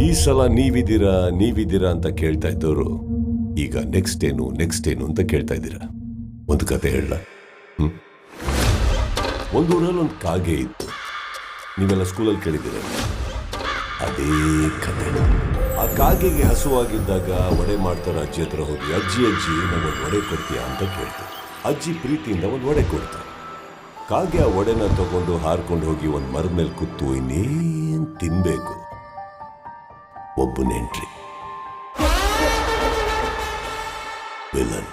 ಈ ಸಲ ನೀವಿದ್ದೀರಾ ಅಂತ ಕೇಳ್ತಾ ಇದ್ದವರು ಈಗ ನೆಕ್ಸ್ಟ್ ಏನು ಅಂತ ಕೇಳ್ತಾ ಇದ್ದೀರಾ. ಒಂದು ಕತೆ ಹೇಳ. ಒಂದು ಊರಲ್ಲಿ ಒಂದು ಕಾಗೆ ಇತ್ತು. ನೀವೆಲ್ಲ ಸ್ಕೂಲಲ್ಲಿ ಕೇಳಿದ್ದೀರ. ಅದೇ ಕತೆ. ಆ ಕಾಗೆಗೆ ಹಸುವಾಗಿದ್ದಾಗ ಒಡೆ ಮಾಡ್ತಾರ ಅಜ್ಜಿ ಹತ್ರ ಹೋಗಿ, ಅಜ್ಜಿ ನಮಗೆ ಒಡೆ ಕೊಡ್ತೀಯಾ ಅಂತ ಕೇಳ್ತಾರೆ. ಅಜ್ಜಿ ಪ್ರೀತಿಯಿಂದ ಒಂದು ಒಡೆ ಕೊಡ್ತಾರೆ. ಕಾಗೆ ಆ ಒಡೆನ ತಗೊಂಡು ಹಾರ್ಕೊಂಡು ಹೋಗಿ ಒಂದು ಮರದ ಮೇಲೆ ಕೂತು ಇನ್ನೇನ್ ತಿನ್ಬೇಕು. ಒಬ್ಬನ ಎಂಟ್ರಿ, ವಿಲನ್.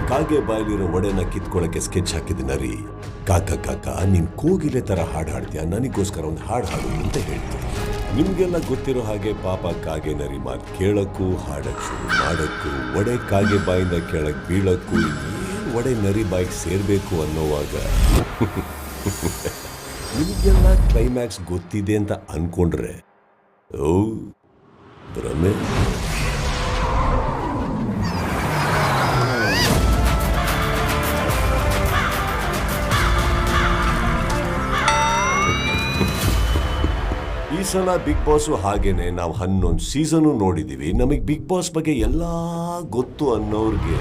ಕಾಗೆ ಬಾಯಲಿರೋ ಒಡೆನ ಕಿತ್ಕೊಳ್ಳಕ್ಕೆ ಸ್ಕೆಚ್ ಹಾಕಿದ ನರಿ, ಕಾಕ ನೀನ್ ಕೋಗಿಲೆ ತರ ಹಾಡು ಹಾಡ್ತೀಯ, ನನಗೋಸ್ಕರ ಒಂದು ಹಾಡು ಹಾಡು ಅಂತ ಹೇಳ್ತೀನಿ. ನಿಮ್ಗೆಲ್ಲ ಗೊತ್ತಿರೋ ಹಾಗೆ ಪಾಪ ಕಾಗೆ ನರಿ ಮಾತು ಕೇಳಕ್ಕೂ ಹಾಡಕ್ ಶುರು ಮಾಡಕ್ಕೂ ಒಡೆ ಕಾಗೆ ಬಾಯಿಂದ ಕೆಳಗ್ ಬೀಳಕ್ಕೂ ಒಡೆ ನರಿ ಬಾಯಿಗೆ ಸೇರ್ಬೇಕು ಅನ್ನೋವಾಗ ನಿಮಗೆಲ್ಲ ಕ್ಲೈಮ್ಯಾಕ್ಸ್ ಗೊತ್ತಿದೆ ಅಂತ ಅನ್ಕೊಂಡ್ರೆ ಓ ಭ್ರಮೆ. ಈ ಸಲ ಬಿಗ್ ಬಾಸು ಹಾಗೇನೆ. ನಾವು 11 ಸೀಸನು ನೋಡಿದೀವಿ. ನಮಗೆ ಬಿಗ್ ಬಾಸ್ ಬಗ್ಗೆ ಎಲ್ಲಾ ಗೊತ್ತು ಅನ್ನೋರ್ಗೆ